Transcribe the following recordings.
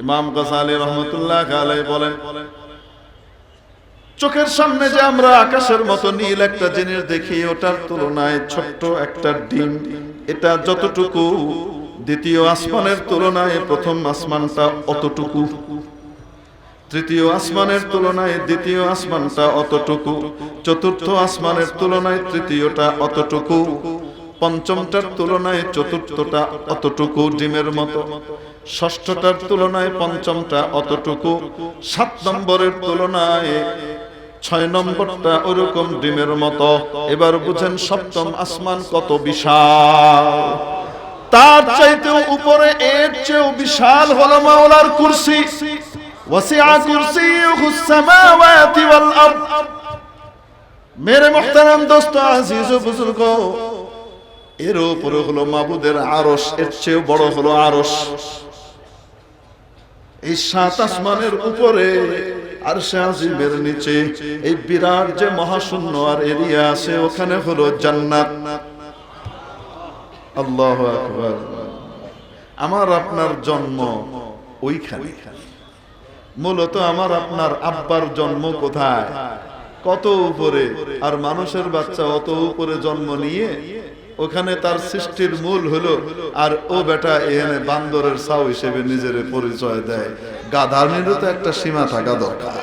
ইমাম গাযালি রাহমাতুল্লাহ আলাইহি বলেন, চোখের সামনে যে আমরা আকাশের মতো নীল একটা জিনিস দেখি, ওটার তুলনায় ছোট্ট একটা ডিম, এটা যতটুকু, দ্বিতীয় আসমানের তুলনায় প্রথম আসমানটা অতটুকু, তৃতীয় আসমানের তুলনায় দ্বিতীয় আসমানটা অতটুকু, চতুর্থ আসমানের তুলনায় তৃতীয়টা অতটুকু, পঞ্চমটার তুলনায় চতুর্থটা অতটুকু ডিমের মতো, ষষ্ঠটার তুলনায় পঞ্চমটা অতটুকু, 7 নম্বরের তুলনায় 6 নম্বরটা ওরকম ডিমের মতো। এবার বুঝেন সপ্তম আসমান কত বিশাল। তার চাইতেও উপরে, এর চেয়েও বিশাল হলো মাওলার কুরসি। ওয়াসিআ কুরসিয়ুহুস সামাওয়াতি ওয়াল আরদ। মেরে মুহতারাম দোস্ত, আজিজ ও বুজুর্গ, এর উপরে হলো মাবুদের আরশ, এর চেয়েও বড় হলো আরশ। এই 7 আসমানের উপরে আরশে আজিমের নিচে এই বিরাট যে মহাশূন্য আর এরিয়া আছে, ওখানে হলো জান্নাত। আল্লাহু আকবার। আমার আপনার জন্ম ওইখানে। মূলত আমার আপনার আব্বার জন্ম কোথায়? কত উপরে। আর মানুষের বাচ্চা অত উপরে জন্ম নিয়ে ওখানে তার সৃষ্টির মূল হলো, আর ও বেটা এখানে বান্দরের ছাউ হিসেবে নিজের পরিচয় দেয়। গাধানিরও তো একটা সীমা থাকা দরকার।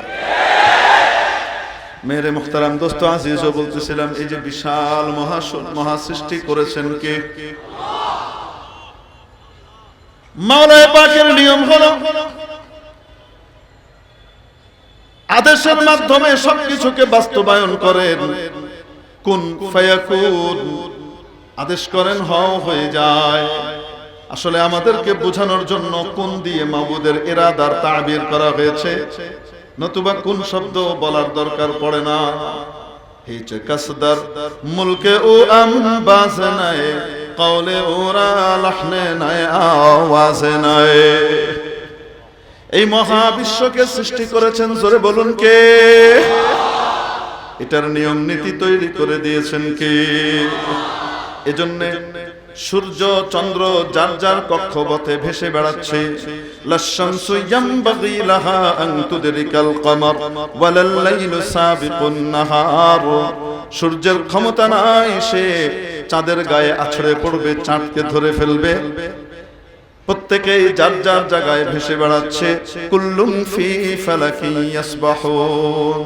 মেরে মুহতারাম দোস্ত আজিজ, বলতেছিলাম এই যে বিশাল মহা সৃষ্টি করেছেন কে? মাওলা পাকের নিয়ম হলো আদেশের মাধ্যমে সবকিছুকে বাস্তবায়ন করেন। কুন ফায়াকুন, আদেশ করেন হও হয়ে যায়। আসলে আমাদেরকে বোঝানোর জন্য কোন দিয়ে মাবুদের ইরাদার তাবির করা হয়েছে, নতুবা কোন শব্দ বলার দরকার পড়ে না। হিচে কাসদার মুলকে ও আমবাজ নাই, কওলে ওরা লাহনে নাই, আওয়াজে নাই। এই মহাবিশ্বকে সৃষ্টি করেছেন, জোরে বলুন কে? এটার নিয়ম নীতি তৈরি করে দিয়েছেন কে? এজন্য সূর্য চন্দ্র যার যার কক্ষপথে ভেসে বেড়াচ্ছে। লাশামসু ইয়ামবাগি লাহা আন তুদরিকাল কমার ওয়ালাল লাইলু সাবিকুন নাহার। সূর্যের ক্ষমতা নাই সে চাঁদের গায়ে আছড়ে পড়বে, চাঁদকে ধরে ফেলবে। প্রত্যেকেই যার যার জায়গায় ভেসে বেড়াচ্ছে। কুল্লুম ফি ফালাকি ইয়াসবাহুন।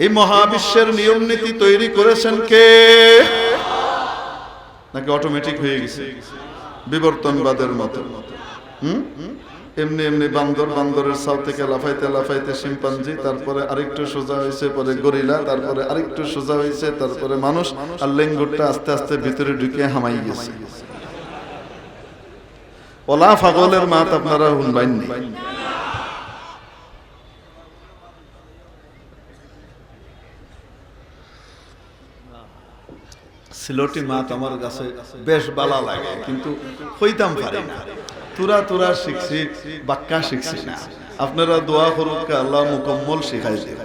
এই মহাবিশ্বের নিয়ম নীতি তৈরি করেছেন কে? নাকি অটোমেটিক হয়ে গেছে বিবর্তনবাদের মতো? এমনি এমনি বান্দরের ছাউ থেকে লাফাইতে লাফাইতে শিম্পাঞ্জি, তারপরে আরেকটু সোজা হয়েছে, পরে গরিলা, তারপরে আরেকটু সোজা হয়েছে, তারপরে মানুষ, আর লেঙ্গুরটা আস্তে আস্তে ভিতরে ঢুকে হামাই গেছে। ওলা ফাগলের মাত আপনারা শুনবাইননি। সিলটি মাত আমার কাছে বেশ বালা লাগে, কিন্তু হইতাম পারি না। তুরা শিখছি, বাক্কা শিখছি না। আপনারা দোয়া করুন আল্লাহ মুকম্মল শিখাই দেন।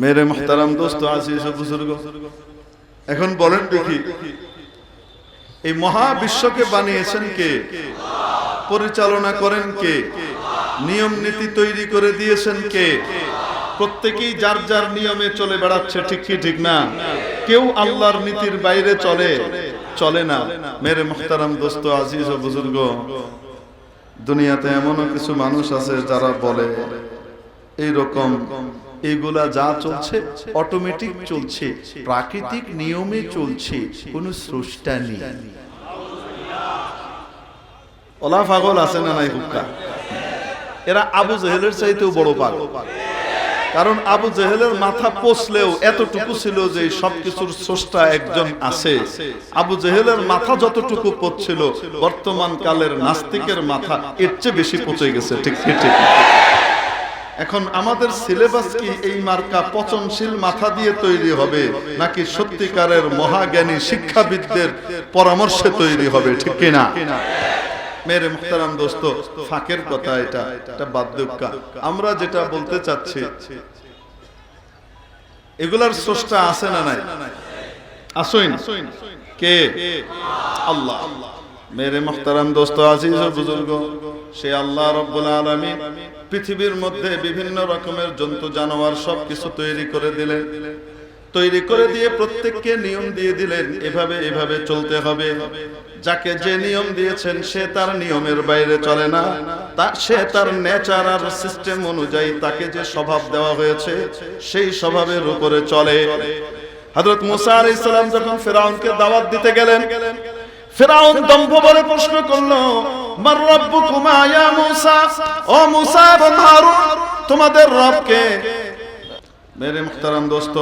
মেরে মুহতারাম দোস্ত আজিজ ও বুজুর্গ, এখন বলেন দেখি, এই মহাবিশ্বকে বানিয়েছেন কে? পরিচালনা করেন কে? নিয়ম নীতি তৈরি করে দিয়েছেন কে? প্রত্যেকেই যার যার নিয়মে চলে বেড়াচ্ছে, ঠিক কি ঠিক না? কেউ আল্লাহর নীতির বাইরে চলে না। মেরে মুহতারাম দোস্ত আজিজ ও বুজুর্গ, দুনিয়াতে এমনও কিছু মানুষ আছে যারা বলে এইরকম এইগুলা যা চলছে অটোমেটিক চলছে, প্রাকৃতিক নিয়মে চলছে, কোনো স্রষ্টা নেই। ওলা পাগল আছে না নাই হুক্কা? এরা আবু জেহেলের চাইতেও বড় পাগল। কারণ আবু জেহেলের মাথা পচলেও এতটুকু ছিল যে সবকিছুর স্রষ্টা একজন আছে। আবু জেহেলের মাথা যতটুকু পচছিল, বর্তমান কালের নাস্তিকের মাথা এর চেয়ে বেশি পচে গেছে। ঠিক ঠিক। এখন আমাদের সিলেবাস কি এই মার্কা পচনশীল মাথা দিয়ে তৈরি হবে, নাকি সত্যিকারের মহাজ্ঞানী শিক্ষাবিদদের পরামর্শে তৈরি হবে? ঠিক কিনা? মেরে মুহতারাম দোস্ত, ফাঁকের কথা এটা বাধ্যকা। আমরা যেটা বলতে চাচ্ছি, এগুলার স্রষ্টা আছে না নাই? আসুন কে? আল্লাহ। মেরে মুহতারাম দোস্ত আজিজ ও বুজুর্গ, সে আল্লাহ রাব্বুল আলামিন পৃথিবীর মধ্যে বিভিন্ন রকমের জন্তু জানোয়ার সবকিছু তৈরি করে দিলেন। তৈরি করে দিয়ে প্রত্যেককে নিয়ম দিয়ে দিলেন, এভাবে এভাবে চলতে হবে। যাকে যে নিয়ম দিয়েছেন সে তার নিয়মের বাইরে চলে না, সে তার নেচার আর সিস্টেম অনুযায়ী তাকে যে স্বভাব দেওয়া হয়েছে সেই স্বভাবের উপরে চলে। হযরত মুসা আলাইহিস সালাম যখন ফিরআউনকে দাওয়াত দিতে গেলেন, ফিরআউন দম্ভ ভরে প্রশ্ন করলো, মার রাব্বুকুমা ইয়া মুসা, ও মুসা এবং হারুন, তোমাদের রব কে? মেরে মুহতারাম দোস্ত,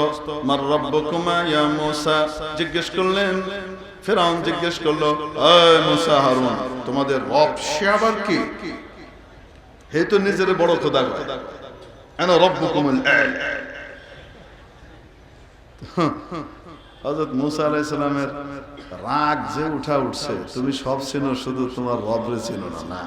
মার রাব্বুকুমা ইয়া মুসা জিজ্ঞেস করলেন। ফিরআউন জিজ্ঞেস করলো, এ মুসা হারুন, তোমাদের রব সে আবার কি? হে তো নিজের বড় খোদা কয়, আনা রাব্বুকুমুল আ'লা। হযরত মুসা আলাইহিস সালামের রাগ যে উঠছে, তুমি সব চেনো, শুধু তোমার রবরে চেনো না।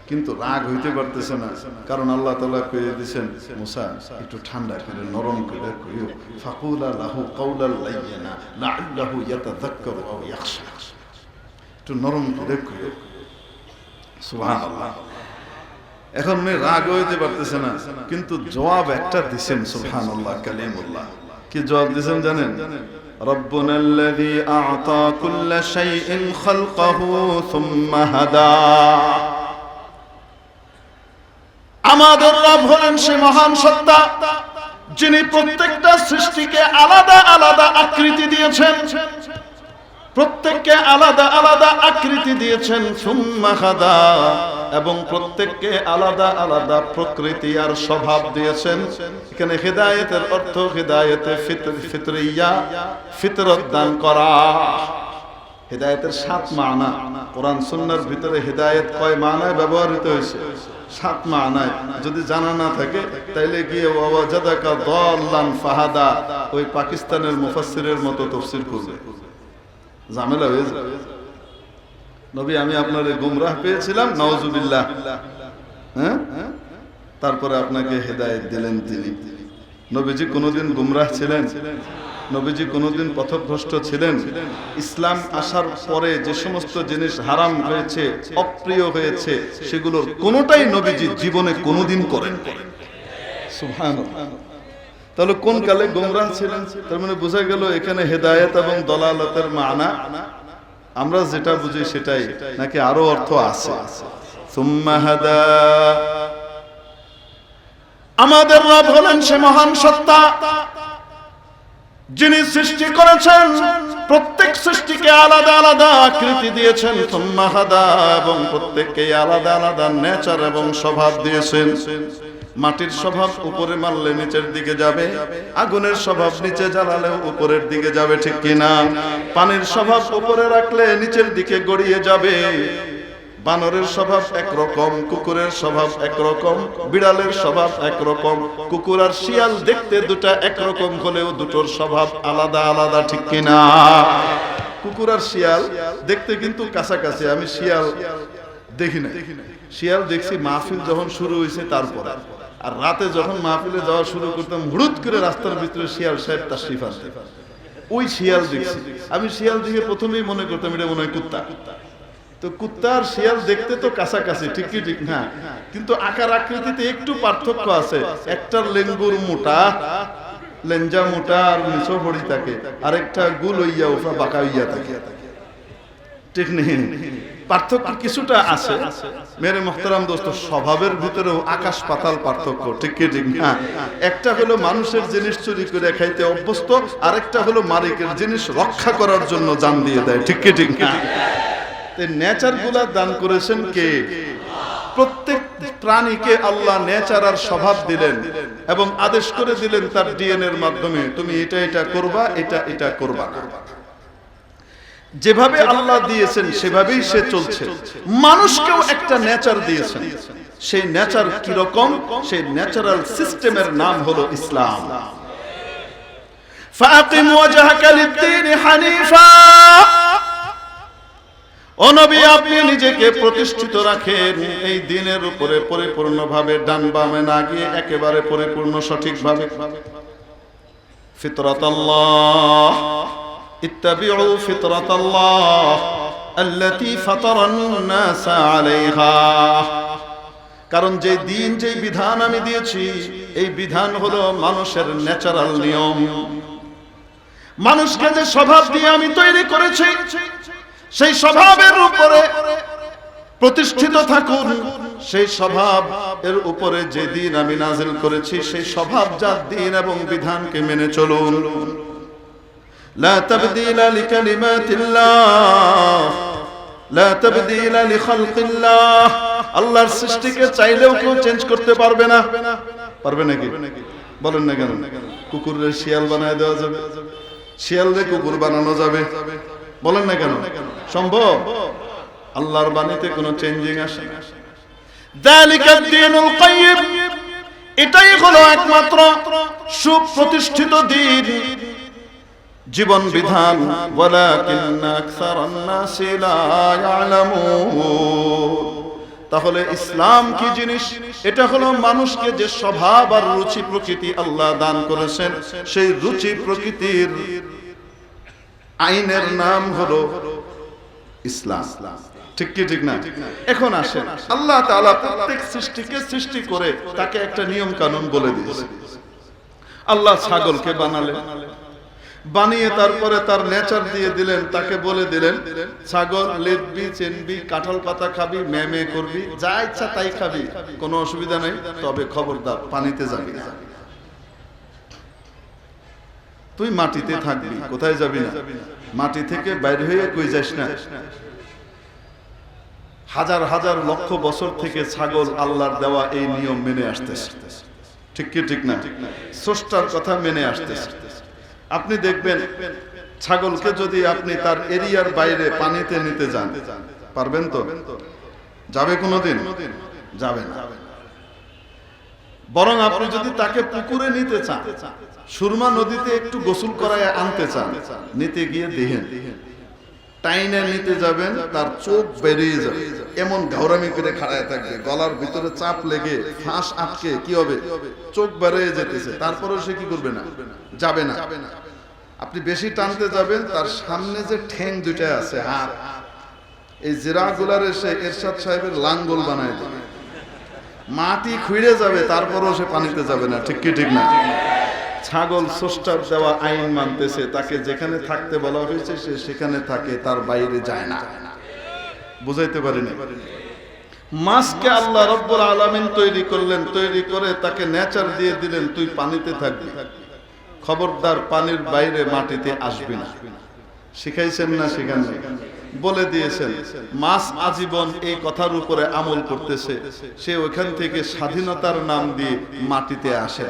কিন্তু রাগ হইতে পারতেছে না, কারণ আল্লাহ তাআলা কইয়ে দিয়েছেন, মুসা একটু ঠান্ডা করে নরম করে কইও, ফাকুলা লাহু কাওলাল লাইয়িনা লাআল্লাহু ইয়াতাযাক্কারু আও ইয়াখশা। একটু নরম করে কইও। সুবহানাল্লাহ। এখন উনি রাগ হইতে পারতেছে না, কিন্তু জবাব একটা দিবেন। সুবহানাল্লাহ, কালিমুল্লাহ। কি জবাব দিবেন জানেন? ربنا الذي أعطى كل شيء خلقه ثم هدى। আমাদের রব হলেন সে মহান সত্তা যিনি প্রত্যেকটা সৃষ্টিকে আলাদা আলাদা আকৃতি দিয়েছেন, প্রত্যেককে আলাদা আলাদা আকৃতি দিয়েছেন। সুম্মা হাদা, এবং প্রত্যেককে আলাদা আলাদা প্রকৃতি আর স্বভাব দিয়েছেন। এখানে হিদায়াতের অর্থ হিদায়াতে ফিতরিয়া, ফিতরত দান করা। হিদায়াতের 7 মানা। কোরআন সুন্নাহর ভিতরে হিদায়াত কয় মানায় ব্যবহৃত হয়েছে? 7 মানায়। যদি জানা না থাকে তাইলে গিয়ে ওয়াজাদাকা দাল্লান ফাহাদা ওই পাকিস্তানের মুফাসসিরের মতো তাফসীর করবে, ঝামেলা হয়ে যাবে। নবী, আমি আপনারে গুমরাহ পেয়েছিলাম, নাউজুবিল্লাহ, হ্যাঁ, তারপরে আপনাকে হেদায়েত দিলেন তিনি। নবীজি কোনোদিন গুমরাহ ছিলেন? নবীজি কোনোদিন পথভ্রষ্ট ছিলেন? ইসলাম আসার পরে যে সমস্ত জিনিস হারাম হয়েছে, অপ্রিয় হয়েছে, সেগুলোর কোনোটাই নবীজি জীবনে কোনোদিন করেন। সুবহানাল্লাহ। তাহলে কোন কালে গুমরাহ ছিলেন? তার মানে বোঝা গেল এখানে হেদায়েত এবং দলালতের মানা আমরা যেটা বুঝি সেটাই, নাকি আরো অর্থ আছে? সুম্মা হাদা। আমাদের রব হলেন সে মহান সত্তা যিনি সৃষ্টি করেছেন, প্রত্যেক সৃষ্টিকে আলাদা আলাদা আকৃতি দিয়েছেন। সুম্মা হাদা, এবং প্রত্যেককে আলাদা আলাদা নেচার এবং স্বভাব দিয়েছেন। মাটির স্বভাব উপরে মারলে নিচের দিকে যাবে, আগুনের স্বভাব নিচে জ্বালালেও উপরের দিকে যাবে, ঠিক কিনা? পানির স্বভাব উপরে রাখলে নিচের দিকে গড়িয়ে যাবে। বানরের স্বভাব একরকম, কুকুরের স্বভাব একরকম, বিড়ালের স্বভাব একরকম। কুকুর আর শিয়াল দেখতে দুটা একরকম হলেও দুটোর স্বভাব আলাদা আলাদা, ঠিক কিনা? কুকুর আর শিয়াল দেখতে কিন্তু কাছাকাছি। আমি শিয়াল দেখি না, শিয়াল দেখছি মাহফিল যখন শুরু হয়েছে তারপরে। আর রাতে যখন মাহফিলে যাওয়া শুরু করতাম, হুড়ুত করে রাস্তার ভিতরে শিয়াল সাহেব তাশরিফ আনতে, ওই শিয়াল দেখছি। আমি শিয়াল দেখে প্রথমেই মনে করতাম এটা মনে হয় কুত্তা। তো কুত্তা আর শিয়াল দেখতে তো কাছাকাছি, ঠিক কি ঠিক না? কিন্তু আকার আকৃতিতে একটু পার্থক্য আছে। একটার লেঙ্গুর মোটা, লেঞ্জা মোটা আর নিচো ভরি থাকে, আরেকটা গুল হইয়া উফা বাঁকা হইয়া থাকে, ঠিক নেই? পার্থক্য কিছুটা আছে। মেরে মুহতারাম দোস্ত, স্বভাবের ভিতরেও আকাশ পাতাল পার্থক্য, ঠিক কি ঠিক না? একটা হলো মানুষের জিনিস চুরি করে খাইতে অভ্যস্ত, আরেকটা হলো মালিকের জিনিস রক্ষা করার জন্য জান দিয়ে দেয়, ঠিক কি ঠিক না? নেচার গুলা দান করেছেন কে? প্রত্যেক প্রাণীকে আল্লাহ নেচার আর স্বভাব দিলেন এবং আদেশ করে দিলেন তার ডিএনএ এর মাধ্যমে, তুমি এটা এটা করবা, এটা এটা করবা না। যেভাবে আল্লাহ দিয়েছেন সেভাবেই সে চলছে। মানুষকেও একটা নেচার দিয়েছেন। সেই নেচার কি রকম? সেই ন্যাচারাল সিস্টেমের নাম হলো ইসলাম। ফাকিম ওয়াজহাকা লিদ-দীন হানিফা। ও নবী, আপনি নিজেকে প্রতিষ্ঠিত রাখেন এই দ্বীনের উপরে পরিপূর্ণভাবে, ডান বামে না গিয়ে একেবারে পরিপূর্ণ সঠিকভাবে। ফিতরাতাল্লাহ, ইত্তাবিউ ফিতরাতাল্লাহ আল্লাতী ফাতারান নাস আলাইহা, কারণ যে দিন, যে বিধান আমি দিয়েছি, এই বিধান হলো মানুষের ন্যাচারাল নিয়ম। মানুষকে যে স্বভাব দিয়ে আমি তৈরি করেছি, সেই স্বভাবের উপরে প্রতিষ্ঠিত থাকুন। সেই স্বভাব এর উপরে যে দিন আমি নাজিল করেছি, সেই স্বভাব জাত দিন এবং বিধানকে মেনে চলুন। লা তাবদীলা লিকালিমাতিল্লাহ, লা তাবদীলা লিখালকিল্লাহ। আল্লাহর সৃষ্টিকে চাইলেও কেউ চেঞ্জ করতে পারবে না। পারবে নাকি? বলেন না কেন? কুকুরের শিয়াল বানায় দেওয়া যাবে? শিয়ালরে কুকুর বানানো যাবে? বলেন না কেন? সম্ভব? আল্লাহর বাণীতে কোনো চেঞ্জিং আসে না। যালিকাদ দীনুল কাইয়্যিম, এটাই হলো একমাত্র সুপ্রতিষ্ঠিত দ্বীন, জীবন বিধান। ওয়ালাকিন্না আকসারান নাসি লা ইয়ালামুন। তাহলে ইসলাম কি জিনিস? এটা হলো মানুষকে যে স্বভাব আর রুচি প্রকৃতি আল্লাহ দান করেছেন, সেই রুচি প্রকৃতির আইনের নাম হলো ইসলাম। ঠিক কি ঠিক না? এখন আসেন, আল্লাহ তাআলা প্রত্যেক সৃষ্টিকে সৃষ্টি করে তাকে একটা নিয়ম কানুন বলে দিয়েছে। আল্লাহ ছাগলকে বানালেন, বানিয়ে তারপরে তার নেচার দিয়ে দিলেন, তাকে বলে দিলেন ছাগল লেটবি, চেনবি, কাঁঠাল পাতা খাবি, মেমে করবি, যা ইচ্ছা তাই খাবি, কোনো অসুবিধা নেই, তবে খবরদার পানিতে যাবি না, তুই মাটিতে থাকবি। কোথায় যাবি না? মাটি থেকে বাইরে হয়ে কই যাস না। হাজার হাজার লক্ষ বছর থেকে ছাগল আল্লাহর দেওয়া এই নিয়ম মেনে আসতেছে। ঠিক কি ঠিক না? স্রষ্টার কথা মেনে আসতেছে। আপনি দেখবেন ছাগলকে যদি আপনি তার এরিয়ার বাইরে পানিতে নিতে যান, পারবেন তো? যাবে কোনোদিন? যাবে না। বরং আপনি যদি তাকে পুকুরে নিতে চান, সুরমা নদীতে একটু গোসল করায় আনতে চান, নিতে গিয়ে দেখেন টাইনে নিতে যাবেন, তার চোখ বেরিয়ে যাবে, এমন ঘাওরামি করে খাড়ায় থাকবে, গলার ভিতরে চাপ লেগে ফাঁস আটকে কি হবে, চোখ বেরিয়ে যেতেছে, তারপরেও সে কি করবে না? যাবে না। আপনি বেশি টানতে যাবেন, তার সামনে যে ঠ্যাং দুইটা আছে, হাত, এই জিরাগুলার এসে এরশাদ সাহেবের লাঙ্গল বানায় দেবে, মাটি খুঁড়ে যাবে, তারপরেও সে পানিতে যাবে না। ঠিক কি ঠিক না? ছাগল স্রষ্টার দেওয়া আইন মানতেছে, তাকে যেখানে থাকতে বলা হয়েছে সে সেখানে থাকে, তার বাইরে যায় না। বুঝাইতে পারিনি? মাছকে আল্লাহ রাব্বুল আলামিন তৈরি করলেন, তৈরি করে তাকে নেচার দিয়ে দিলেন, তুই পানিতে থাকবি, খবরদার পানির বাইরে মাটিতে আসবি না। শিখাইছেন না? শিখান বলে দিয়েছেন। মাছ আজীবন এই কথার উপরে আমল করতেছে, সে ওইখান থেকে স্বাধীনতার নাম দিয়ে মাটিতে আসে।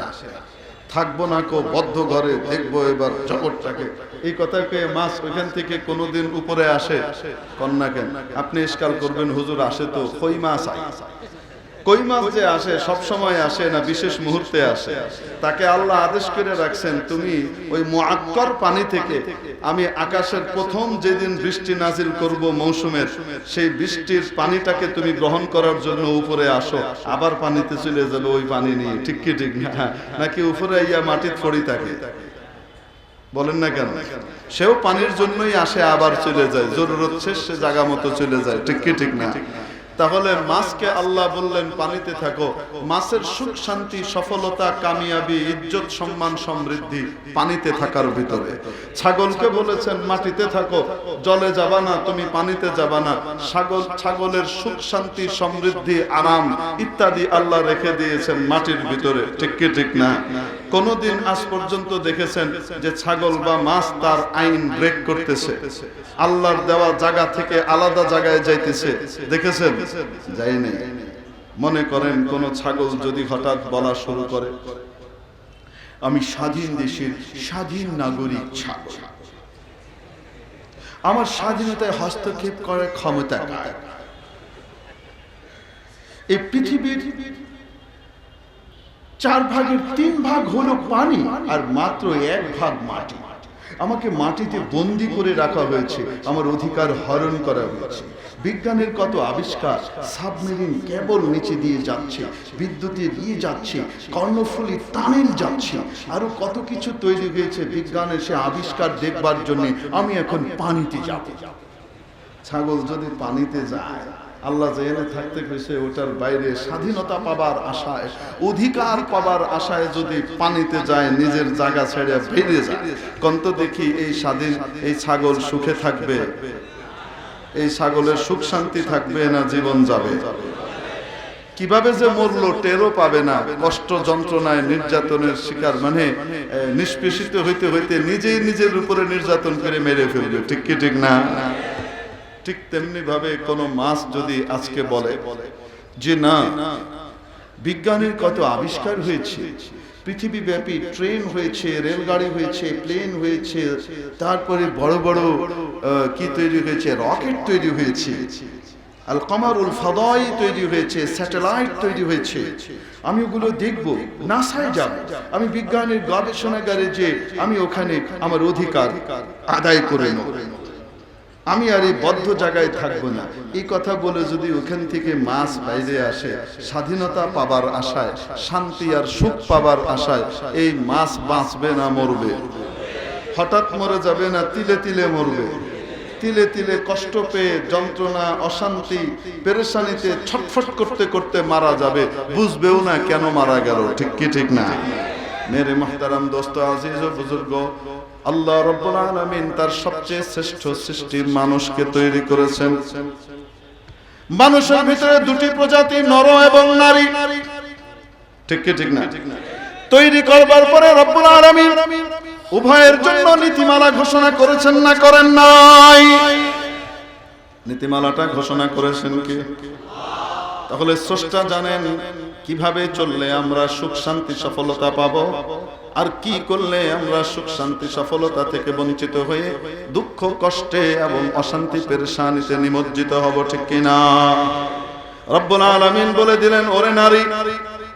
থাকবো না কো বদ্ধ ঘরে, দেখবো এবার জগৎটাকে, এই কথাকে মাছ ওইখান থেকে কোনোদিন উপরে আসে? কন্যা কেন? আপনি ইশকাল করবেন, হুজুর আসে তো, কই মাছ আই। কই মাছ যে আসে সব সময় আসে না, বিশেষ মুহূর্তে আসে। তাকে আল্লাহ আদেশ করে রাখছেন, তুমি ওই মুআক্কার পানি থেকে আমি আকাশের প্রথম যেদিন বৃষ্টি নাজিল করব মৌসুমের, সেই বৃষ্টির পানিটাকে তুমি গ্রহণ করার জন্য উপরে আসো, আবার পানিতে চলে যাবে ওই পানি নিয়ে। ঠিক কি ঠিক না? নাকি উপরে ইয়া মাটির ফড়ি থাকে? বলেন না কেন? সেও পানির জন্যই আসে, আবার চলে যায়, জরুরত শেষ সে জায়গা মতো চলে যায়। ঠিক কি ঠিক না? তাহলে মাছকে আল্লাহ বললেন পানিতে থাকো, মাছের সুখ শান্তি সফলতা কামিয়াবি ইজ্জত সম্মান সমৃদ্ধি পানিতে থাকার ভিতরে। ছাগলকে বলেছেন মাটিতে থাকো, জলে যাবা না, তুমি পানিতে যাবা না। ছাগলের সুখ শান্তি সমৃদ্ধি আরাম ইত্যাদি আল্লাহ রেখে দিয়েছেন মাটির ভিতরে। ঠিক কি ঠিক না? কোনদিন আজ পর্যন্ত দেখেছেন যে ছাগল বা মাছ তার আইন ব্রেক করতেছে, আল্লাহর দেওয়া জায়গা থেকে আলাদা জায়গায় যাইতেছে? দেখেছেন? যাই নাই। মনে করেন কোন ছাগল যদি হঠাৎ বলা শুরু করে, আমি স্বাধীন দেশের স্বাধীন নাগরিক ছাগল, আমার স্বাধীনতায় হস্তক্ষেপ করার ক্ষমতা কার? এই পৃথিবীর 4/3 ভাগ হলো পানি আর মাত্র 1 ভাগ মাটি। আমাকে মাটিতে বন্দি করে রাখা হয়েছে, আমার অধিকার হরণ করা হয়েছে। বিজ্ঞানের কত আবিষ্কার, সাবমেরিন কেবল নিচে দিয়ে যাচ্ছে, বিদ্যুতে দিয়ে যাচ্ছে, কর্ণফুলী টানেল যাচ্ছে, আরো কত কিছু তৈরি হয়েছে বিজ্ঞানের সে আবিষ্কার দেখবার জন্য। আমি এখন পানিতে যাব, ছাগল যদি পানিতে যায়, আল্লাহ যেখানে থাকতে কইছে ওটার বাইরে স্বাধীনতা পাবার আশায়, অধিকার পাবার আশায় যদি পানিতে যায়, নিজের জায়গা ছেড়ে বেরিয়ে যায়, কন্ত দেখি এই স্বাধীন এই ছাগল সুখে থাকবে? এই ছাগলের সুখ শান্তি থাকবে না জীবন যাবে? কিভাবে যে মরলো টেরও পাবে না, কষ্ট যন্ত্রণায় নির্যাতনের শিকার, মানে নিষ্পেষিত হইতে হইতে নিজেই নিজের উপরে নির্যাতন করে মেরে ফেলবে। ঠিক কি ঠিক না? ঠিক তেমনি ভাবে কোন মাছ যদি আজকে বলে যে না, বিজ্ঞানের কত আবিষ্কার হয়েছে, পৃথিবীব্যাপী ট্রেন হয়েছে, রেলগাড়ি হয়েছে, প্লেন হয়েছে, তারপরে বড় বড় কি তৈরি হয়েছে, রকেট তৈরি হয়েছে, আল কামারুল ফাদাই তৈরি হয়েছে, স্যাটেলাইট তৈরি হয়েছে, আমি ওগুলো দেখব, নাসায় যাব, আমি বিজ্ঞানের গবেষণাগারে যে আমি ওখানে আমার অধিকার আদায় করে নেব, আমি আর এই বদ্ধ জায়গায় থাকবো না, এই কথা বলে যদি ওখান থেকে মাছ বাইরে আসে স্বাধীনতা পাবার আশায়, শান্তি আর সুখ পাবার আশায়, এই মাছ বাঁচবে না মরবে? হঠাৎ মরে যাবে না, তিলে তিলে মরবে। তিলে তিলে কষ্ট পেয়ে যন্ত্রণা, অশান্তি, পেরেশানিতে ছটফট করতে করতে মারা যাবে, বুঝবেও না কেন মারা গেল। ঠিক কি ঠিক না? মেরে মুহতারাম দোস্ত, আজিজ ও বুজুর্গ, আল্লাহ রাব্বুল আলামিন তার সবচেয়ে শ্রেষ্ঠ সৃষ্টির মানুষকে তৈরি করেছেন। মানুষের ভিতরে দুটি প্রজাতি, নর এবং নারী। ঠিক কি ঠিক না? তৈরি করবার পরে রব্বুল আলামিন উভয়ের জন্য নীতিমালা ঘোষণা করেছেন না করেন নাই? নীতিমালাটা ঘোষণা করেছেন কি? তাহলে স্রষ্টা জানেন কিভাবে চললে আমরা সুখ শান্তি সফলতা পাবো, আর কি করলে আমরা সুখ শান্তি সফলতা থেকে বঞ্চিত হয়ে দুঃখ কষ্টে এবং অশান্তি পেরেশানিতে নিমজ্জিত হব। ঠিক কিনা? রব্বুল আলামিন বলে দিলেন, ওরে নারী,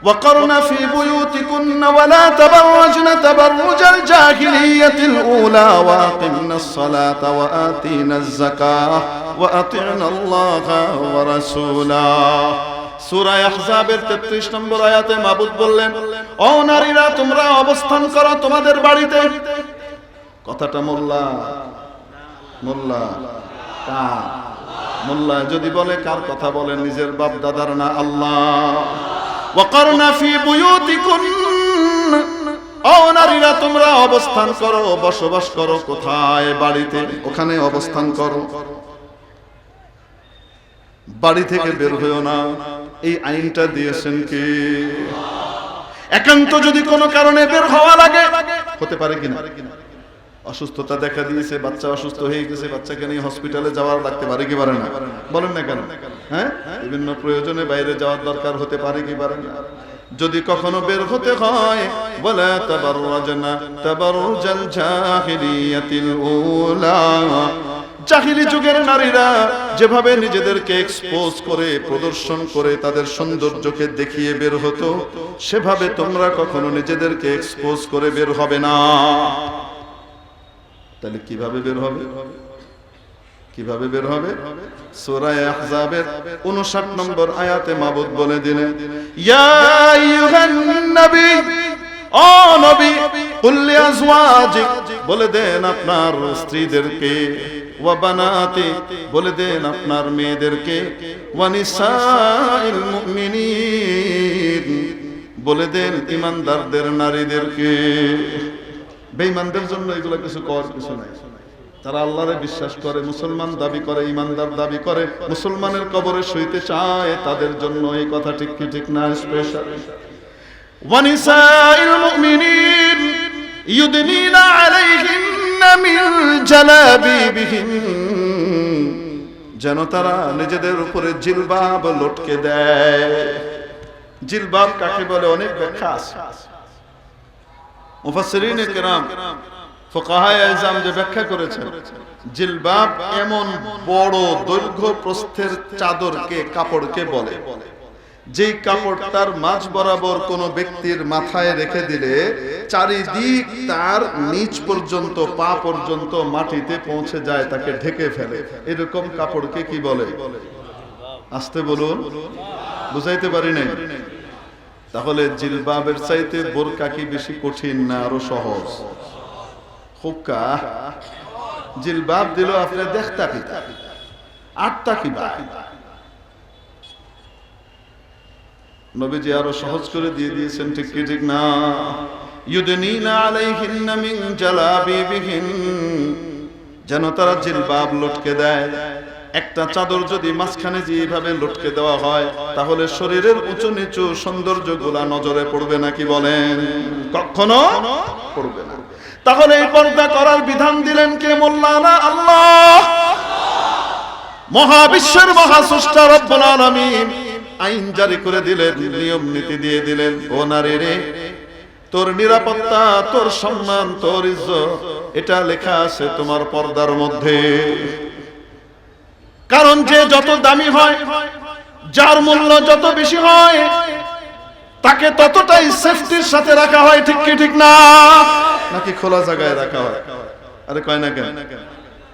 وقرن في بيوتكن ولا تبرجن تبرج الجاهلية الأولى وأقمنا الصلاة وآتينا الزكاة وأطعنا الله ورسوله। সূরা আহজাবের 33 নম্বর আয়াতে মাবুদ বললেন, ও নারীরা, তোমরা অবস্থান করো তোমাদের বাড়িতে। কথাটা মোল্লা কার? মোল্লা যদি বলে কার কথা বলেন? নিজের বাপ দাদার না, আল্লাহ। ওয়াকারনা ফি বুয়ুতিকুন, ও নারীরা তোমরা অবস্থান করো, বসবাস করো কোথায়? বাড়িতে। ওখানে অবস্থান করো, বাড়ি থেকে বের হইও না। এই আইনটা দিয়েছেন কি? একান্ত যদি কোনো কারণে বের হওয়া লাগে, হতে পারে কিনা? অসুস্থতা দেখা দিয়েছে, বাচ্চা অসুস্থ হয়ে গেছে, বাচ্চাকে নিয়ে হসপিটালে যাওয়ার লাগতে পারে কি পারে না? বলেন না কেন? হ্যাঁ, বিভিন্ন প্রয়োজনে বাইরে যাওয়ার দরকার হতে পারে কি পারে না? যদি কখনো বের হতে হয়, ওয়ালা তাবাররাজনা তাবাররুজাল জাহিলিয়াতিল উলা, জাহিলি যুগের নারীরা যেভাবে নিজেদেরকে এক্সপোজ করে, প্রদর্শন করে, তাদের সৌন্দর্যকে দেখিয়ে বের হতো, সেভাবে তোমরা কখনো নিজেদেরকে এক্সপোজ করে বের হবে না। তাহলে কিভাবে বের হবে? কিভাবে বের হবে? সূরা আহজাবের 59 নম্বর আয়াতে মাবুদ বলে দিলেন, ইয়া আইয়ুহান নবী, ও নবী, কুল লিআজওয়াজিক, বলে দেন আপনার স্ত্রীদেরকে, ওয়া বানাতি, বলে দেন আপনার মেয়েদেরকে, ওয়া নিসাইল মুমিনিন, বলে দেন ঈমানদারদের নারীদেরকে। বেঈমানদের জন্য এগুলো কিছু করার কিছু নাই। তারা আল্লাহরে বিশ্বাস করে, মুসলমান দাবি করে, ঈমানদার দাবি করে, মুসলমানের কবরে শুইতে চায়, তাদের জন্য এই কথা। ঠিক কি ঠিক না? স্পেশাল। ওয়া নিসাইল মুমিনিন ইউদনিনা আলাইহিন্না মিন জালাবিবিহিন, যেন তারা নিজেদের উপরে জিলবাব লটকে দেয়। জিলবাব কাকে বলে? অনেক ব্যাখ্যা আছে। মুফাসসিরিনে কেরাম, ফুকাহায়ে আযম যে ব্যাখ্যা করেছেন, জিলবাব এমন বড় দৈর্ঘ্য প্রস্থের চাদরকে, কাপড়কে বলে, যেই কাপড়টার মাঝ বরাবর কোন ব্যক্তির মাথায় রেখে দিলে চারিদিক তার নিচ পর্যন্ত, পা পর্যন্ত মাটিতে পৌঁছে যায়, তাকে ঢেকে ফেলে। এরকম কাপড়কে কি বলে? আসতে বলুন, বুঝাইতে পারি নাই। তাহলে জিলবাবের চাইতে বোরকা কি বেশি কঠিন না আরো সহজ? হুক্কা জিলবাব দিল আপনি দেখতা পিতা, 8টা কি ভাই? নবীজি আরো সহজ করে দিয়ে দিয়েছেন, ঠিক কি ঠিক না? ইউদনিনা আলাইহিন্না মিন জালাবিবিহিন, যেন তারা জিলবাব লটকে দেয়। একটা চাদর যদি মাঝখানে যেভাবে লটকে দেওয়া হয়, তাহলে শরীরের উঁচু নিচু সৌন্দর্যগুলা নজরে পড়বে নাকি বলেন? কখনো পড়বে না। তাহলে এই পর্দা করার বিধান দিলেন কে? মোল্লানা আল্লাহ, মহাবিশ্বের মহাস্রষ্টা রব্বুল আলামিন আইন জারি করে দিলেন, নিয়ম নীতি দিয়ে দিলেন। ও নারী রে, তোর নিরাপত্তা, তোর সম্মান, তোর ইজ্জত, এটা লেখা আছে তোমার পর্দার মধ্যে। কারণ যে যত দামি হয়, যার মূল্য যত বেশি হয়, তাকে ততটাই সেফটির সাথে রাখা হয়, ঠিক কি ঠিক না? নাকি খোলা জায়গায় রাখা হয়? আরে কয় না কেন?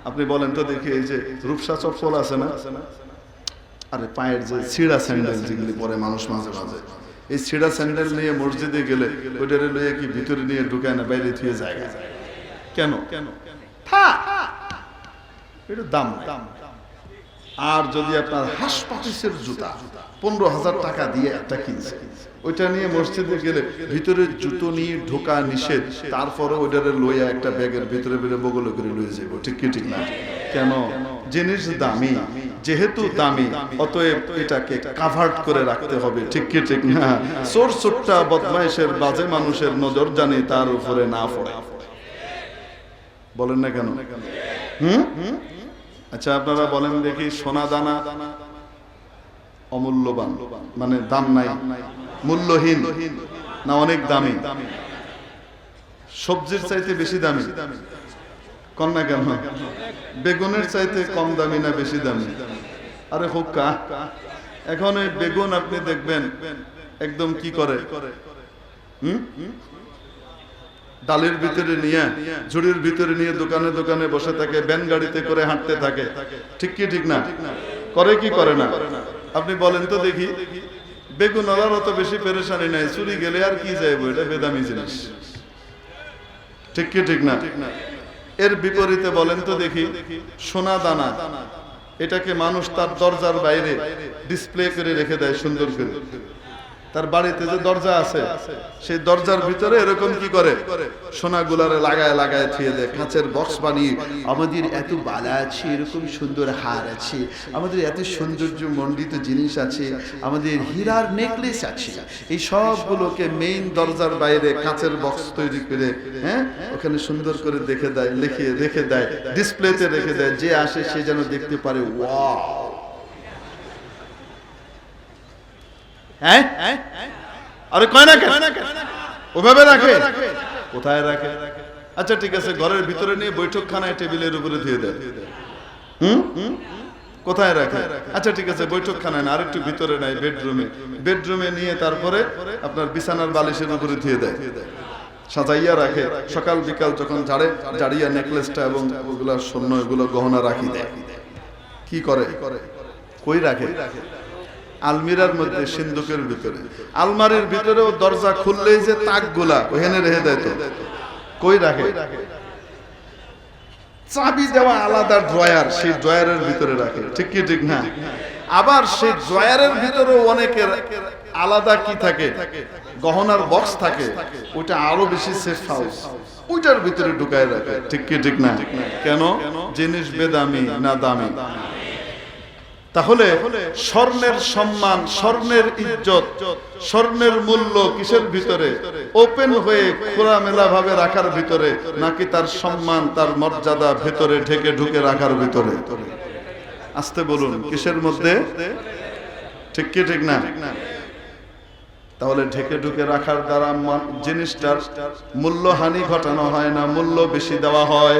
আপনি বলেন তো দেখি, এই যে রূপসা চপ্পল আছে না, আরে পায়ের যে ছিঁড়া স্যান্ডেল যেগুলি পরে মানুষ মাঝে মাঝে, এই ছিঁড়া স্যান্ডেল নিয়ে মসজিদে গেলে ওইটারে লইয়ে কি ভিতরে নিয়ে ঢুকায় না, বাইরে থুয়ে যায় কেন? এটা দাম। আর যদি আপনার হাসপাতালের জুতা 15,000 টাকা দিয়ে একটা কিনছে, ওইটা নিয়ে মসজিদে গেলে ভিতরে জুতো নিয়ে ঢোকা নিষেধ, তারপরে ওইটারে লইয়া একটা ব্যাগের ভিতরে বেড়ে বগলে করে লইয়ে যাবো, ঠিক কি ঠিক না? কেন? জিনিস দামি, যেহেতু দামি, অতএব এটাকে কাভার্ড করে রাখতে হবে, ঠিক কি ঠিক না? চোর চোরটা বদমাইশের বাজে মানুষের নজর জানি তার উপরে না পড়ে। বলেন না কেন? আচ্ছা আপনারা বলেন দেখি, সোনা দানা অমূল্যবান মানে দাম নাই, মূল্যহীন না অনেক দামি? সবজির চাইতে বেশি দামি? কন না কেন? বেগুনের চাইতে কম দামি না বেশি দামি? আরে হোক্কা, এখন ওই বেগুন আপনি দেখবেন একদম কি করে, ডালের ভিতরে নিয়ে, ঝুড়ির ভিতরে নিয়ে দোকানে দোকানে বসে থাকে, ব্যান গাড়িতে করে হাঁটতে থাকে, ঠিক কি ঠিক না? করে কি করে না? আপনি বলেন তো দেখি, বেগুন ওলার অত বেশি পেরেশানি নাই, চুরি গেলে আর কি যাইব, এটা বেদামি জিনিস, ঠিক কি ঠিক না? এর বিপরীতে বলেন তো দেখি, সোনা দানা, এটাকে মানুষ তার দরজার বাইরে ডিসপ্লে করে রেখে দেয় সুন্দর করে। তার বাড়িতে যে দরজা আছে, সেই দরজার ভিতরে এরকম কি করে, সোনাগুলারে লাগায় লাগায় থুয়ে দেয়, কাঁচের বক্স বানিয়ে, আমাদের এত বালা আছে, এরকম সুন্দর হার আছে, আমাদের এত সৌন্দর্য মণ্ডিত জিনিস আছে, আমাদের হীরার নেকলেস আছে, এই সবগুলোকে মেইন দরজার বাইরে কাঁচের বক্স তৈরি করে, হ্যাঁ, ওখানে সুন্দর করে দেখে দেয়, লিখিয়ে রেখে দেয়, ডিসপ্লেতে রেখে দেয়, যে আসে সে যেন দেখতে পারে, ওয়াও। হ্যাঁ, আরে কয় না কেন? ওভাবে রাখে। কোথায় রাখে? আচ্ছা ঠিক আছে, ঘরের ভিতরে নিয়ে বৈঠকখানায় টেবিলের উপরে ধুয়ে দেয়। কোথায় রাখে? আচ্ছা ঠিক আছে, বৈঠকখানায় না, আরেকটু ভিতরে নাই, বেডরুমে। বেডরুমে নিয়ে তারপরে আপনার বিছানার বালিশের উপরে ধুয়ে দেয়, সাজাইয়া রাখে। সকাল বিকাল যখন জাড়িয়া নেকলেসটা এবং ওগুলা স্বর্ণ, এগুলো গহনা রাখি দেয়। কি করে? কই রাখে? আলমিরার মধ্যে, সিন্ধুকের ভিতরে। আলমারির ভিতরেও দরজা খুললেই যে তাকগুলা ওখানে রেখে দেয়, তো কই রাখে? চাবি দেওয়া আলাদা ড্রয়ার, সেই ড্রয়ারের ভিতরে রাখে, ঠিক কি ঠিক না? আবার সেই ড্রয়ারের ভিতরে অনেকের আলাদা কি থাকে, গহনার বক্স থাকে, ওইটা আরো বেশি সেফ হাউস, ওইটার ভিতরে ঢুকায় রাখে, ঠিক কি ঠিক না? কেন? জিনিস বেদামি না দামি? তাহলে স্বর্ণের সম্মান, স্বর্ণের ইজ্জত, স্বর্ণের মূল্য কিসের ভিতরে? ওপেন হয়ে খোলামেলা ভাবে রাখার ভিতরে, নাকি তার সম্মান, তার মর্যাদা ভেতরে ঢেকে ঢুকে রাখার ভিতরে? আসতে বলুন, কিসের মধ্যে? ঠিক কি ঠিক না? তাহলে ঢেকে ঢুকে রাখার দ্বারা জিনিসটার মূল্যহানি ঘটানো হয় না, মূল্য বেশি দেওয়া হয়,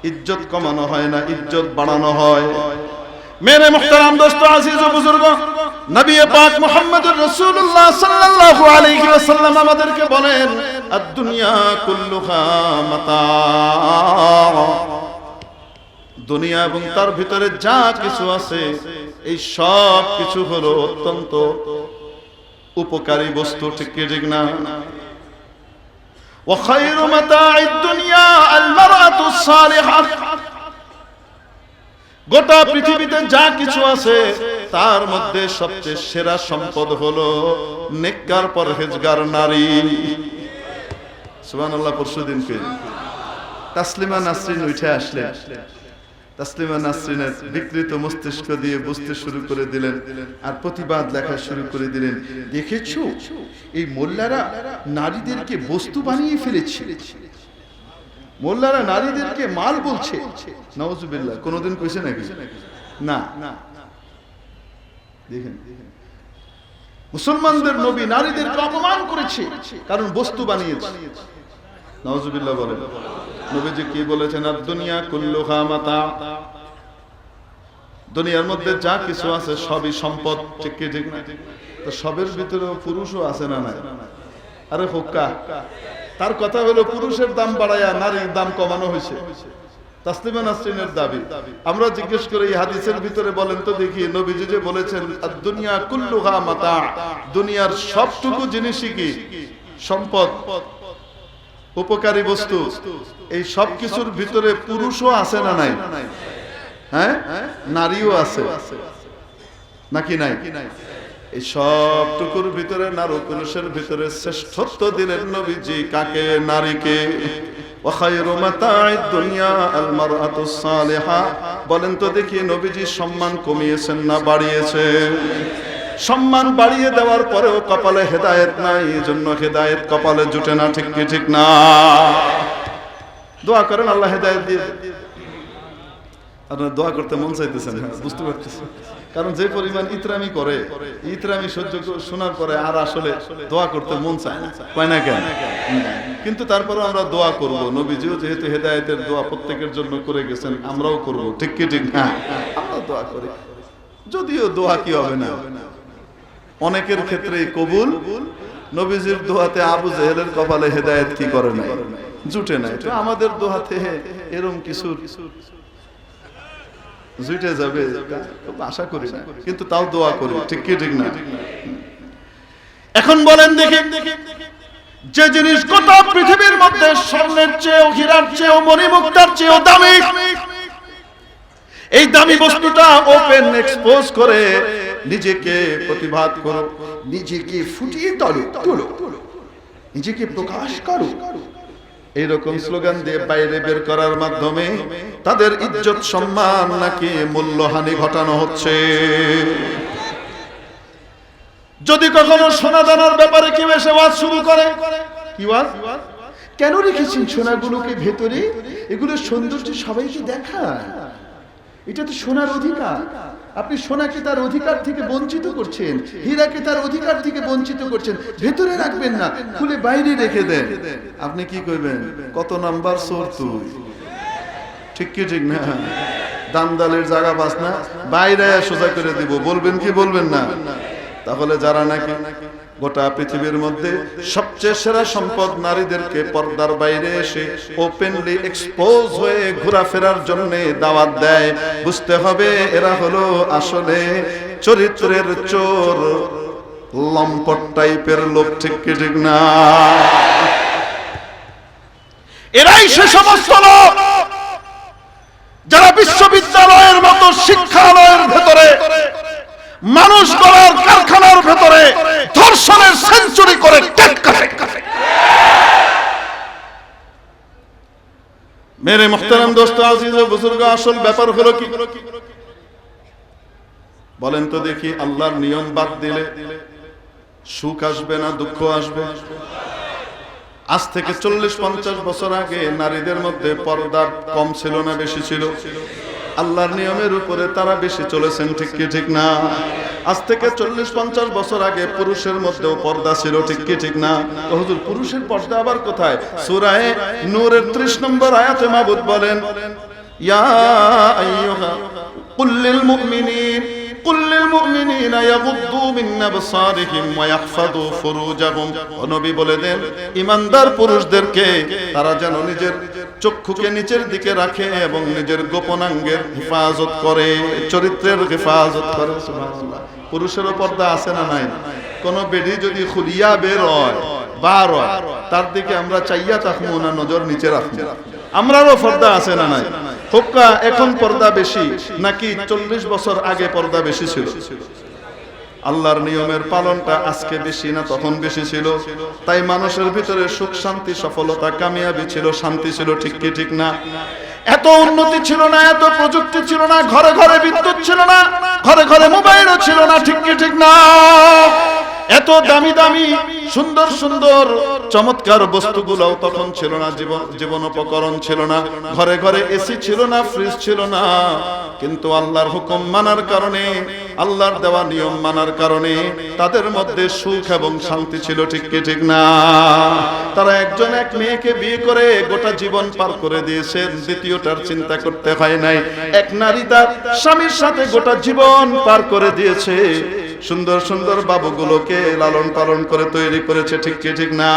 ইজ্জত কমানো হয় না, ইজ্জত বাড়ানো হয়। मेरे मुहतरम दोस्तों, अजीज व बुजुर्गों, नबी पाक मुहम्मदुर रसूलुल्लाह सल्लल्लाहु अलैहि वसल्लम আমাদেরকে বলেন, আদ-দুনিয়া কুল্লুহা মাতা, দুনিয়া এবং তার ভিতরে যা কিছু আছে, এই সব কিছু হলো অত্যন্ত উপকারী বস্তু, ঠিক কি ঠিক না? ওয়া খায়রু মাতা'id দুনিয়া আল মারআতু সালিহা, গোটা পৃথিবীতে যা কিছু আছে তার মধ্যে সবচেয়ে সেরা সম্পদ হলো নেককার পরহেজগার নারী। সুবহানাল্লাহ। পরশুদিন তাসলিমা নাসরিন উঠে আসলেন। তাসলিমা নাসরিনের বিকৃত মস্তিষ্ক দিয়ে বুঝতে শুরু করে দিলেন আর প্রতিবাদ লেখা শুরু করে দিলেন, দেখেছো এই মোল্লারা নারীদেরকে বস্তু বানিয়ে ফেলেছে, মোল্লারা নারীদেরকে মাল বলছে। নাউজুবিল্লাহ। কোনদিন কইছে নাকি? না। দেখেন, মুসলমানদের নবী নারীদেরকে অপমান করেছে কারণ বস্তু বানিয়েছে। নাউজুবিল্লাহ বলেন। নবীজি কি বলেছেন? আর দুনিয়া কুল্লুহা মাতা, দুনিয়ার মধ্যে যা কিছু আছে সবই সম্পদ। ঠিক কি ঠিক না? তো সবের ভিতরে পুরুষও আছে না নাই? আরে হোক্কা, তার কথা হলো পুরুষের দাম বাড়ায়া নারীর দাম কমানো হয়েছে। তাসলিমা নাসরিনের দাবি। আমরা জিজ্ঞেস করি এই হাদিসের ভিতরে বলেন তো দেখি, নবীজি যে বলেছেন আর দুনিয়া কুল্লুহা মাতা, দুনিয়ার সবটুকু জিনিসই কি সম্পদ, উপকারী বস্তু। এই সব কিছুর ভিতরে পুরুষও আছে না নাই? হ্যাঁ, নারীও আছে নাকি নাই? এই সবটুকুর ভিতরে নারী পুরুষের ভিতরে শ্রেষ্ঠত্ব দিলেন নবীজি কাকে? নারীকে। ওয়া খায়রু মাতা'id দুনিয়া আল মারআতুস সালিহা। বলেন তো দেখি নবীজি সম্মান কমিয়েছেন না বাড়িয়েছেন? সম্মান বাড়িয়ে দেওয়ার পরেও কপালে হেদায়েত নাই, এজন্য হেদায়েত কপালে জুটে না। ঠিক কি ঠিক না? দোয়া করেন আল্লাহ হেদায়েত দিয়ে। আপনারা দোয়া করতে মন চাইতেছেন, বুঝতে পারতেছেন? কারণ যে পরিমাণ ইতরামি করে, ইতরামি সহ্য শোনার পরে আর আসলে দোয়া করতে মন চায় না, কয় না কেন? কিন্তু তারপরে আমরা দোয়া করব। নবীজিও যেহেতু হেদায়েতের দোয়া প্রত্যেকের জন্য করে গেছেন, আমরাও করব। ঠিক কি ঠিক না? আমরা দোয়া করি, যদিও দোয়া কি হবে না, অনেকের ক্ষেত্রে কবুল। নবীজির দোয়াতে আবু জেহেলের কপালে হেদায়েত কি করে না, জুটে নাই। তো আমাদের দোয়াতে এরকম কিছু জুটে যাবে আশা করি না, কিন্তু তাও দোয়া করি। ঠিক কি ঠিক না? এখন বলেন দেখি, যে জিনিস গোটা পৃথিবীর মধ্যে স্বর্ণের চেয়েও, হীরার চেয়েও, মণিমুক্তার চেয়েও দামি, এই দামি বস্তুটা ওপেন এক্সপোজ করে নিজেকে প্রতিবাদ করো, নিজেকে ফুটিয়ে তোলো, নিজেকে প্রকাশ করো, এইরকম স্লোগান দিয়ে বাইরে বের করার মাধ্যমে তাদের ইজ্জত সম্মান নাকি মূল্যহানি ঘটানো হচ্ছে। যদি কখনো সোনা দানার ব্যাপারে কেউ এসে ওয়াজ শুরু করে, কি ওয়াজ? কেন রেখেছেন সোনাগুলোকে ভেতরে? এগুলোর সৌন্দর্য সবাইকে দেখায়, এটা তো সোনার অধিকার। আপনি সোনাকে তার অধিকার থেকে বঞ্চিত করছেন, হীরাকে তার অধিকার থেকে বঞ্চিত করছেন। ভেতরে রাখবেন না, খুলে বাইরে রেখে দেন। আপনি কি করবেন? কত নাম্বার চোর তুই? ঠিক কি ঠিক না? দান্দালের জায়গা পাস না, বাইরে সোজা করে দিব, বলবেন কি বলবেন না? তাহলে যারা নাকি গোটা পৃথিবীর মধ্যে সবচেয়ে সেরা সম্পদ নারীদেরকে পর্দার বাইরে এসে ওপেনলি এক্সপোজ হয়ে ঘোরাফেরার জন্য দাওয়াত দেয়, বুঝতে হবে এরা হলো আসলে চরিত্রের চোর, লম্পট টাইপের লোক। ঠিক কি ঠিক না? এরাই সে সমস্ত লোক যারা বিশ্ববিদ্যালয়ের মতো শিক্ষালয়ের ভেতরে, মানুষ গড়ার কারখানার ভেতরে ধর্ষণের সেঞ্চুরি করে মেরে মুহতারাম দোস্ত আজিজ ও বুজুর্গ, আসল ব্যাপার হলো কি বলেন তো দেখি? আল্লাহর নিয়ম বাদ দিলে সুখ আসবে না দুঃখ আসবে? আজ থেকে 40-50 বছর আগে নারীদের মধ্যে পর্দা কম ছিল না বেশি ছিল? আল্লাহর নিয়মের উপরে তারা বেশি চলেছেন। ঠিক কি ঠিক না? আজ থেকে 40-50 বছর আগে পুরুষের মধ্যেও পর্দা ছিল। ঠিক কি ঠিক না? হুজুর, পুরুষের পর্দা আবার কোথায়? সূরা নূরের 30 নম্বর আয়াতে মাবুদ বলেন, ইয়া আইয়ুহা কুল্লিল মুমিনিনা ইয়াগুদ্দু মিন আবসারিহিম ওয়া ইয়াহফাযু ফুরুজাহুম। নবী বলে দেন ঈমানদার পুরুষদেরকে তারা যেন নিজের চক্ষুকে নিচের দিকে রাখে এবং নিজের গোপনাঙ্গের হেফাজত করে, চরিত্রের হেফাজত করে। সুবহানাল্লাহ। পুরুষের পর্দা আছে না নাই? কোন বেডি যদি খুলিয়া বের হয় বার হয়, তার দিকে আমরা চাইয়া তাকমু না, নজর নিচে রাখবো। আমরারও পর্দা আছে না নাই? হোক্কা এখন পর্দা বেশি নাকি 40 বছর আগে পর্দা বেশি ছিল? আল্লাহর নিয়মের পালনটা আজকে বেশি না তখন বেশি ছিল? তাই মানুষের ভিতরে সুখ শান্তি সফলতা কামিয়াবি ছিল, শান্তি ছিল, ঠিক কি ঠিক না? এত উন্নতি ছিল না, এত প্রযুক্তি ছিল না, ঘরে ঘরে বিদ্যুৎ ছিল না, ঘরে ঘরে মোবাইলও ছিল না, ঠিক কি ঠিক না? এত দামি দামি সুন্দর সুন্দর চমৎকার বস্তুগুলোও তখন ছিল না, জীবন উপকরণ ছিল না, ঘরে ঘরে এসি ছিল না, ফ্রিজ ছিল না। কিন্তু আল্লাহর হুকুম মানার কারণে, আল্লাহর দেওয়া নিয়ম মানার কারণে তাদের মধ্যে সুখ এবং শান্তি ছিল, ঠিক কি ঠিক না? তারা একজন এক মেয়েকে বিয়ে করে গোটা জীবন পার করে দিয়েছেন, দ্বিতীয়টার চিন্তা করতে হয় নাই। এক নারী তার স্বামীর সাথে গোটা জীবন পার করে দিয়েছে, সুন্দর সুন্দর বাবুগুলোকে লালন পালন করে তৈরি করেছে, ঠিক কি ঠিক না?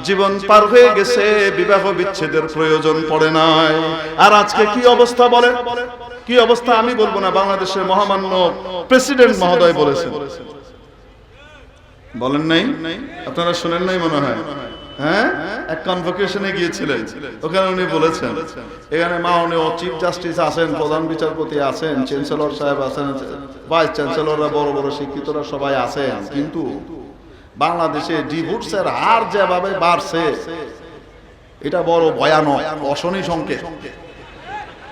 জীবন পার হয়ে গেছে, বিবাহ বিচ্ছেদের প্রয়োজন পড়ে নাই। আর আজকে কি অবস্থা বলেন? কি অবস্থা আমি বলবো না, বাংলাদেশের মহামান্য প্রেসিডেন্ট মহোদয় বলেছেন। বলেন নাই? আপনারা শুনেন নাই মনে হয়? হ্যাঁ, এক কনভোকেশনে গিয়েছিলেন, ওখানে উনি বলেছেন এখানে মাননীয় চিফ জাস্টিস আছেন, প্রধান বিচারপতি আছেন, চ্যান্সেলর সাহেব আছেন, ভাইস চ্যান্সেলররা, বড় বড় শিক্ষিতরা সবাই আছেন, কিন্তু বাংলাদেশে ডিভোর্সের হার যেভাবে বাড়ছে এটা বড় ভয়ানক, অশনি সংকেত।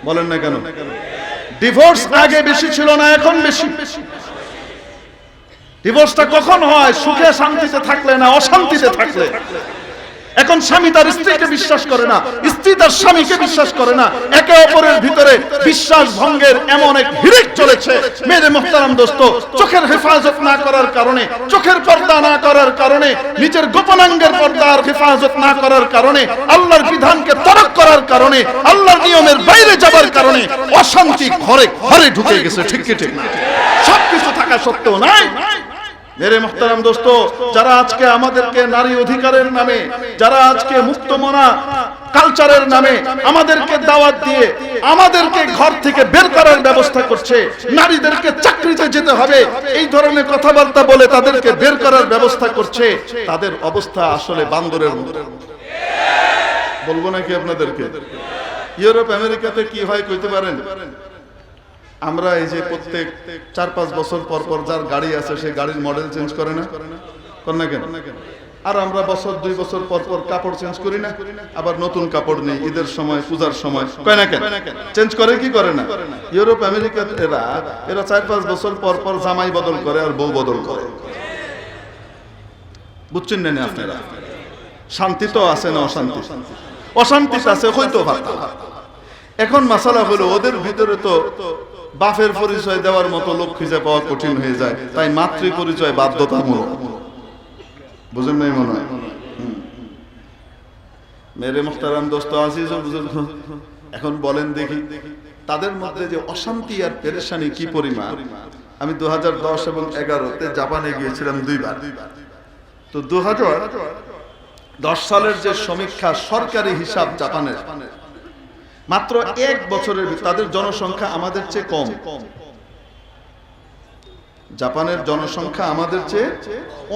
বলেন না কেন? ডিভোর্স আগে বেশি ছিল না, এখন বেশি। ডিভোর্সটা কখন হয়? সুখে শান্তিতে থাকলে না, অশান্তিতে থাকলে। এখন স্বামী তার স্ত্রীকে বিশ্বাস করে না, স্ত্রী তার স্বামীকে বিশ্বাস করে না, একে অপরের ভিতরে বিশ্বাস ভঙ্গের এমন এক হিড়িক চলেছে। মেরে মুহতারাম দোস্ত, চোখের হেফাজত না করার কারণে, চোখের পর্দা না করার কারণে, নিজের গোপনাঙ্গের পর্দার হেফাজত না করার কারণে, আল্লাহর বিধানকে তরক করার কারণে, আল্লাহর নিয়মের বাইরে যাবার কারণে অশান্তি ঘরে ঘরে ঢুকে গেছে, ঠিক কি ঠিক না? সবকিছু থাকা সত্ত্বেও নাই। মেরে মুহতারাম দোস্ত, যারা আজকে আমাদেরকে নারী অধিকারের নামে, যারা আজকে মুক্তমনা কালচারের নামে আমাদেরকে দাওয়াত দিয়ে আমাদেরকে ঘর থেকে বের করার ব্যবস্থা করছে, নারীদেরকে চাকরিতে যেতে হবে এই ধরনের কথাবার্তা বলে তাদেরকে বের করার ব্যবস্থা করছে, তাদের অবস্থা আসলে বান্দরের মতো। বলবো নাকি আপনাদেরকে? ইউরোপ আমেরিকাতে কি হয় কইতে পারেন? আমরা এই যে প্রত্যেক 4-5 বছর পর পর যার গাড়ি আছে সে গাড়ির মডেল চেঞ্জ করে না, কর না কেন? আর আমরা বছর 2 বছর পর পর কাপড় চেঞ্জ করি না, আবার নতুন কাপড় নেই ঈদের সময়, পূজার সময়, কয় না কেন? চেঞ্জ করে কি করে না? ইউরোপ আমেরিকার এরা 4-5 বছর পর পর জামাই বদল করে আর বউ বদল করে। বুঝছেন না আপনারা? শান্তি তো আছে না অশান্তি? অশান্তি আছে হয়তো ভাত। এখন মাসালা হলো ওদের ভিতরে তো বাপের পরিচয় দেওয়ার মতো লোক খুঁজে পাওয়া কঠিন হয়ে যায়, তাই মাতৃ পরিচয় বাধ্যতামূলক। বুঝেন নাই মনে হয়? মেরে মুহতারাম দোস্ত, আজিজ ও বুজুর্গ, এখন বলেন দেখি তাদের মধ্যে যে অশান্তি আর পেরেশানি কি পরিমাণ। আমি 2010 এবং 2011-তে জাপানে গিয়েছিলাম 2 বার। তো 2010 সালের যে সমীক্ষা, সরকারি হিসাব জাপানের, মাত্র 1 বছরের তাদের জনসংখ্যা আমাদের চেয়ে কম। জাপানের জনসংখ্যা আমাদের চেয়ে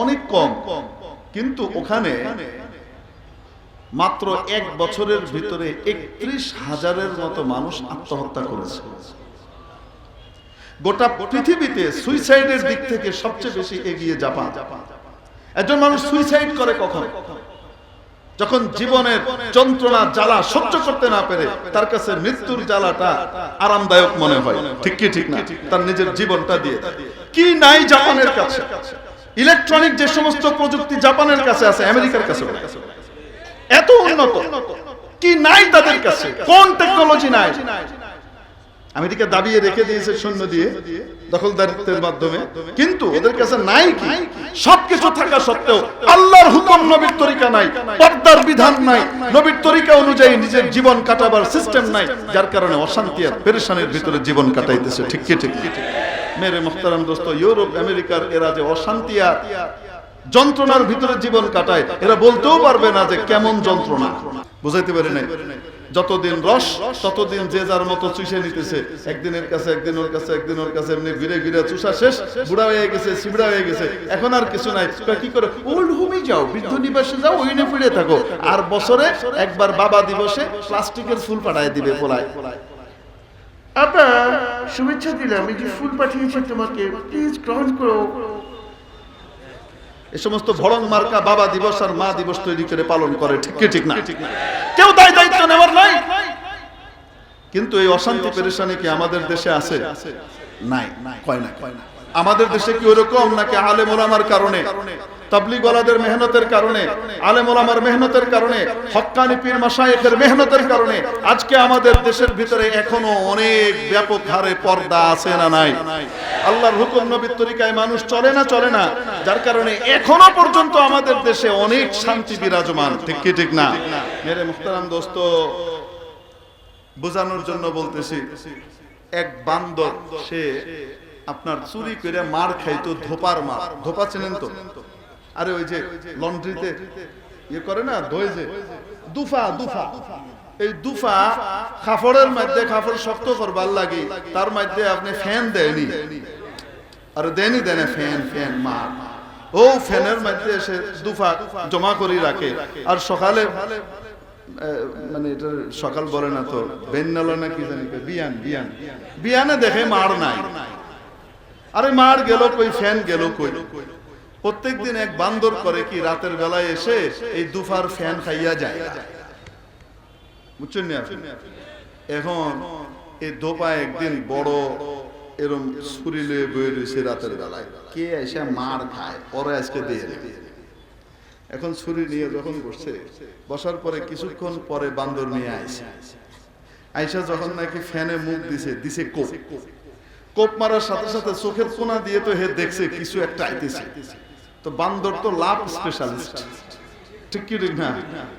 অনেক কম, কিন্তু ওখানে মাত্র 1 বছরের ভিতরে 31,000-এর মতো মানুষ আত্মহত্যা করেছে। গোটা পৃথিবীতে সুইসাইডের দিক থেকে সবচেয়ে বেশি এগিয়ে জাপান। একজন মানুষ সুইসাইড করে কখন? যখন জীবনের যন্ত্রণা জ্বালা সহ্য করতে না পেরে তার কাছে মৃত্যুর জ্বালাটা আরামদায়ক মনে হয়, ঠিক কি ঠিক না? তার নিজের জীবনটা দিয়ে। কি নাই জাপানের কাছে? ইলেকট্রনিক যে সমস্ত প্রযুক্তি জাপানের কাছে আছে, আমেরিকার কাছে এত উন্নত, কি নাই তাদের কাছে? কোন টেকনোলজি নাই? আমেরিকা দাবিয়ে রেখে দিয়েছে সৈন্য দিয়ে, দখলদারিত্বের মাধ্যমে, কিন্তু ওদের কাছে নাই কি? সবকিছু থাকা সত্ত্বেও আল্লাহর হুকুম, নবীর তরিকা নাই, পর্দার বিধান নাই, নবীর তরিকা অনুযায়ী নিজের জীবন কাটাবার সিস্টেম নাই, যার কারণে অশান্তি আর পেরেশানির ভিতরে জীবন কাটাইতেছে, ঠিক কি ঠিক? মেরে মুহতারাম দোস্ত, ইউরোপ আমেরিকার এরা যে অশান্তি আর যন্ত্রণার ভিতরে জীবন কাটায়, এরা বলতেও পারবে না যে কেমন যন্ত্রণা। বুঝাইতে পারে নাই? যতদিন রস ততদিন যে যার মতো চুষে নিতেছে, একদিনের কাছে একদিন ওর কাছে একদিন ওর কাছে, এমনি ঘুরে ঘুরে চুষা শেষ, বুড়া হয়ে গেছে, সিবড়া হয়ে গেছে, এখন আর কিছু নাই। কি করে? ওল্ড হোমে যাও, বৃদ্ধ নিবাসে যাও, ওইনে ফিরে থাকো, আর বছরে একবার বাবা দিবসে প্লাস্টিকের ফুল পাঠায় দিবে পোলায়। আপা শুভেচ্ছা দিলাম, এই যে ফুল পাঠিয়েছে তোমাকে, প্লিজ গ্রহণ করো। এই সমস্ত ভড়ং মার্কা বাবা দিবস আর মা দিবস তৈরি করে পালন করে, ঠিক কি ঠিক না? কেউ দায়িত্ব নেওয়ার নাই। কিন্তু এই অশান্তি পেরেশানি কি আমাদের দেশে আছে? নাই, কয় না। আমাদের দেশে কি ওরকম নাকি আলেম ওলামার কারণে, তাবলীগ ওয়ালাদের মেহনতের কারণে, আলেম ওলামার মেহনতের কারণে, হক্কানি পীর মাশায়েখের মেহনতের কারণে আজকে আমাদের দেশের ভিতরে এখনো অনেক ব্যাপক হারে পর্দা আছে না নাই? আল্লাহর হুকুম নবীর তরিকায় মানুষ চলে না, যার কারণে এখনো পর্যন্ত আমাদের দেশে অনেক শান্তি বিরাজমান, ঠিক কি ঠিক না? মেরে মুহতারাম দোস্ত, বোঝানোর জন্য বলতেছি, এক বান্দর সে আপনার চুরি করে মার খাইতো, ধোপার মার। ধোপা চেনেন তো? আরে ওই যে লন্ড্রিতে ইয়ে করে না, ধোয় যে দুফা, এই দুফা কাপড়ের মধ্যে কাপড় শক্ত করবার লাগে, তার মধ্যে আপনি ফ্যান দেয়নি, আরে দেয়নি ফ্যান মার, ও ফ্যানের মধ্যে সে দুফা জমা করে রাখে। আর সকালে মানে এটা সকাল বলে না তো, বেন্নালা না কি জানি, বিয়ানে দেখে মার নাই। আরে মার গেল কই, ফ্যান গেল কই? প্রত্যেকদিন এক বান্দর করে কি, রাতের বেলায় এসে এই দুফার ফ্যান খাইয়া যায়, বুঝছেন না? এখন এই ধোপা একদিন বড় এরম ছুরি লয়ে বয়ে রয়েছে রাতের বেলায়, কে এসে মার খায়, পরে আজকে দিয়ে। এখন ছুরি নিয়ে যখন বসার পরে কিছুক্ষণ পরে বান্দর নিয়ে আইসা যখন নাকি ফ্যানে মুখ দিছে কোপ মারার সাথে সাথে চোখের কোনা দিয়ে তো হে দেখছে কিছু একটা আইতেছে। তো বান্দর তো লাভ স্পেশালিস্ট, ঠিক কি ঠিক না?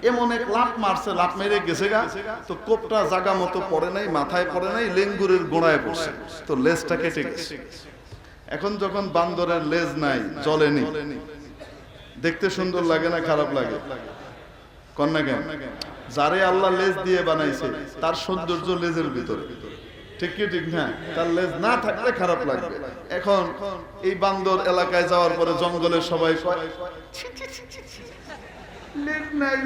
এমন এক লাভ মারছে, লাভ মেরে গেছে গা, তো কোপটা জাগা মতো পড়ে নাই, মাথায় পড়ে নাই, লেঙ্গুরের গোড়ায় পড়ছে, তো লেজটা কেটে গেছে। এখন যখন বান্দরের লেজ নাই, জ্বলেনি, দেখতে সুন্দর লাগে না খারাপ লাগে? কন্যা কেন? যারে আল্লাহ লেজ দিয়ে বানাইছে তার সৌন্দর্য লেজের ভিতরে, ঠিক কি ঠিক না? তার লেজ না থাকলে খারাপ লাগবে। এখন এই বান্দর এলাকায় যাওয়ার পরে জঙ্গলের সবাই কয় লেজ নাই,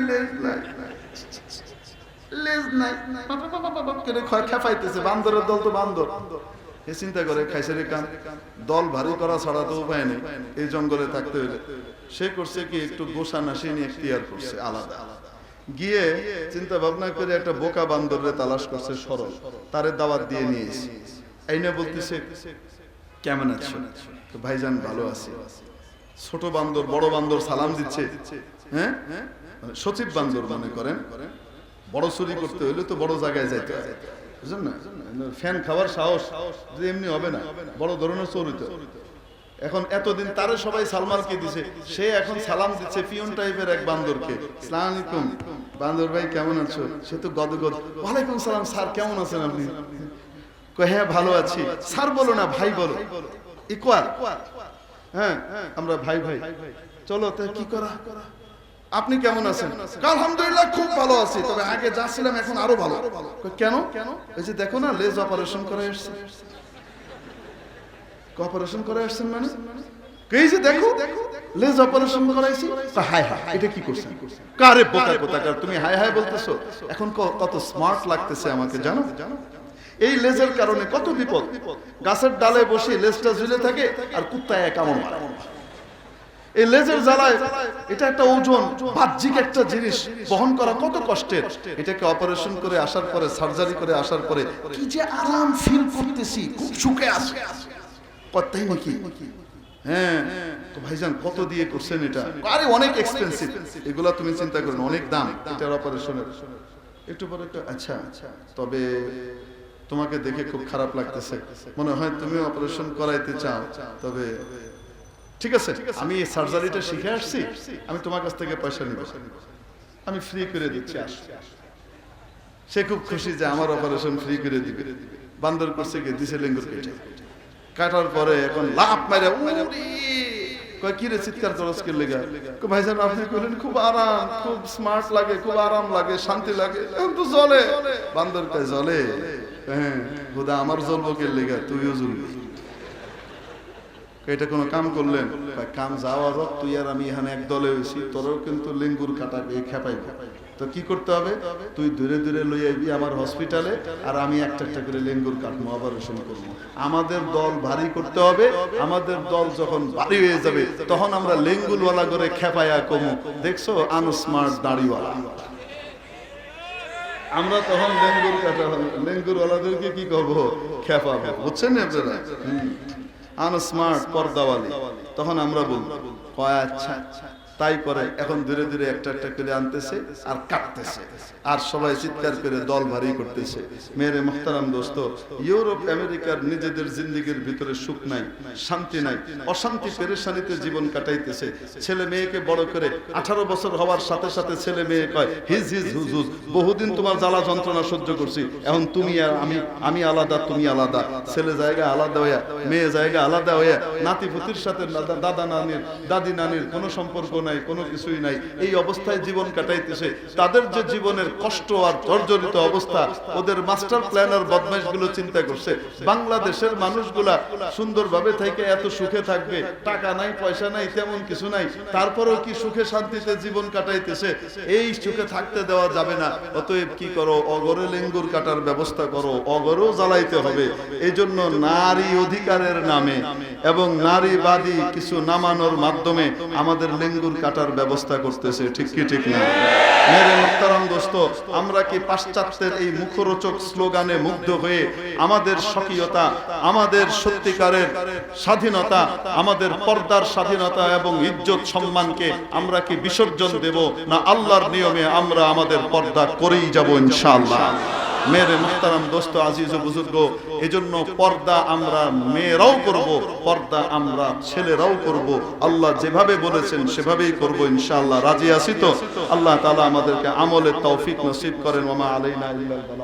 খেপাইতেছে। বান্দরের দল তো বান্দর, এ চিন্তা করে খাইছে রে কান, দল ভারী করা ছাড়া তো উপায় নেই এই জঙ্গলে থাকতে হইলে। সে করছে কি, একটু গোসা নাসি নিয়ে এখতিয়ার করছে আলাদা, গিয়ে চিন্তা ভাবনা করে একটা বোকা বান্দরে তালাশ করছে, সরল, তারে দাওয়াত দিয়ে নিয়েছি। এইনা বলতেছে কেমন আছো? ভাইজান ভালো আছি। ছোট বান্দর বড় বান্দর সালাম দিচ্ছে, হ্যাঁ, সচিব বান্দর মনে করেন। বড় চুরি করতে হইলে তো বড় জায়গায় যাইতে হয়, বুঝলেন না? ফ্যান খাওয়ার সাহস যে এমনি হবে না, বড় ধরনের চোর হইতে। এখন এতদিন তারে সবাই সালমালকে দিছে, সে এখন সালাম দিচ্ছে পিয়ন টাইপের এক বান্দরকে। আসসালামু আলাইকুম বান্দর ভাই, কেমন আছো? সে তো গদগদ, ওয়ালাইকুম সালাম স্যার, কেমন আছেন আপনি? কয় হ্যাঁ ভালো আছি। স্যার বলো না, ভাই বলো, ইকুয়াল। হ্যাঁ আমরা ভাই, চলো তাই কি করা, আপনি কেমন আছেন? আলহামদুলিল্লাহ খুব ভালো আছি, তবে আগে যা ছিলাম এখন আরো ভালো। কেন? ওই যে দেখো না, লেজ অপারেশন করে আসছে। অপারেশন করে আসছেন মানে? এই যে দেখো লেজ অপারেশন করাইছি। হায় হায়, এটা কি করছেন? কারে বোকা কোথাকার, তুমি হায় হায় বলতেছো? এখন কত স্মার্ট লাগতেছে আমাকে, জানো? এই লেজের কারণে কত বিপদ। গাছের ডালে বসে লেজটা ঝুলে থাকে আর কুত্তায় কামড় মারে। এই লেজের জ্বালায়, এটা একটা ওজন, বাহ্যিক একটা জিনিস বহন করা কত কষ্টের। এটাকে অপারেশন করে আসার পরে, সার্জারি করে আসার পরে কি যে আরাম ফিল করতেছি, খুব সুখে আছে। তাই নাকি? হ্যাঁ। তো ভাইজান কত দিয়ে করছেন এটা? আরে অনেক এক্সপেন্সিভ, এগুলা তুমি চিন্তা করো না, অনেক দাম এটার অপারেশনের। একটু পরে আচ্ছা, তবে তোমাকে দেখে খুব খারাপ লাগতেছে, মনে হয় তুমি অপারেশন করাইতে চাও, তবে ঠিক আছে, আমি এই সার্জারিটা শিখে আসছি, আমি তোমার কাছ থেকে পয়সা নিব, আমি ফ্রি করে দিচ্ছি। সে খুব খুশি যে আমার অপারেশন ফ্রি করে দিবে। বান্দর করছে গিয়ে দিছে লেঙ্গুর কেটে। কাটার পরে এখন লাভ মারে কয় কি রে চিৎকার করস কে লেগা? কয় ভাইজান আপনি কইলেন খুব আরাম, খুব স্মার্ট লাগে, খুব আরাম লাগে, শান্তি লাগে, এখন তো জ্বলে। বান্দর কয় জ্বলে? হ্যাঁ খোদা আমার জ্বলবো কে লেগা, তুইও জ্বলবি। এটা কোনো কাম করলেন? কাম যাওয়ার তুই আর আমি এখানে এক দলে হয়েছি, তোরও কিন্তু লেঙ্গুর কাটা খেপাই। তো কি করতে হবে? তুই দূরে দূরে লই আইবি আমার হসপিটালে, আর আমি একটা একটা করে লেঙ্গুর কাটবো, অপারেশন করবো। আমাদের দল ভারী করতে হবে। আমাদের দল যখন ভারী হয়ে যাবে তখন আমরা লেঙ্গুরওয়ালা করে খেপাইয়া কমু, দেখছো আনস্মার্ট দাড়িওয়ালা। আমরা তখন লেঙ্গুর কাটা, লেঙ্গুরওয়ালাদেরকে কি করবো? খেপাবো। বুঝছেন আপনারা? আনস্মার্ট পর্দাওয়ালি। তখন আমরা বলবো কয় আচ্ছা তাই করে। এখন ধীরে ধীরে একটা একটা করে আনতেছে আর কাটতেছে, আর সবাই চিৎকার করে দল ভারী করতেছে। মেরে মুহতারাম দোস্ত, ইউরোপ আমেরিকার নিজেদের জিন্দেগির ভিতরে সুখ নাই, শান্তি নাই, অশান্তি পেরেশানিতে জীবন কাটাইতেছে। ছেলে মেয়েকে বড় করে 18 বছর হওয়ার সাথে সাথে ছেলে মেয়ে কয় হিজ হিজ হুজ হুজ, বহুদিন তোমার জ্বালা যন্ত্রণা সহ্য করছি, এখন তুমি আর আমি আলাদা, তুমি আলাদা। ছেলে জায়গা আলাদা হইয়া, মেয়ে জায়গা আলাদা হইয়া, নাতি পুতির সাথে দাদা নানির, দাদি নানির কোনো সম্পর্ক নাই, কোনো কিছুই নাই। এই অবস্থায় জীবন কাটাইতেছে। তাদের যে জীবনের কষ্ট আর জর্জরিত অবস্থা, ওদের মাস্টার প্ল্যানার বদমাইশ গুলো চিন্তা করছে বাংলাদেশের মানুষগুলা সুন্দরভাবে থেকে এত সুখে থাকবে, টাকা নাই পয়সা নাই তেমন কিছু নাই, তারপরেও কি সুখে শান্তিতে জীবন কাটাইতেছে। এই সুখে থাকতে দেওয়া যাবে না। অতএব কি করো? অগরে লেঙ্গুর কাটার ব্যবস্থা করো, অগরেও জ্বালাইতে হবে। এই জন্য নারী অধিকারের নামে এবং নারীবাদী কিছু নামানোর মাধ্যমে আমাদের লেঙ্গুর কাটার ব্যবস্থা করতেছে। ঠিক কি ঠিক না? মেরে মুহতারাম দোস্ত, আমরা কি পাশ্চাত্যের এই মুখরোচক স্লোগানে মুগ্ধ হয়ে আমাদের স্বকীয়তা, আমাদের সত্যিকারের স্বাধীনতা, আমাদের পর্দার স্বাধীনতা এবং ইজ্জত সম্মানকে আমরা কি বিসর্জন দেব, না আল্লাহর নিয়মে আমরা আমাদের পর্দা করেই যাব ইনশাআল্লাহ? মেরে মুহতারাম দোস্ত, আজিজ ও বুজুর্গ, এজন্য পর্দা আমরা মেয়েরাও করব, পর্দা আমরা ছেলেরাও করব। আল্লাহ যেভাবে বলেছেন সেভাবেই করব ইনশাআল্লাহ। রাজি আছি তো? আল্লাহ তাআলা আমাদেরকে আমলের তৌফিক নসিব করেন। ওয়া মা আলাইনা ইল্লাল বালাগ।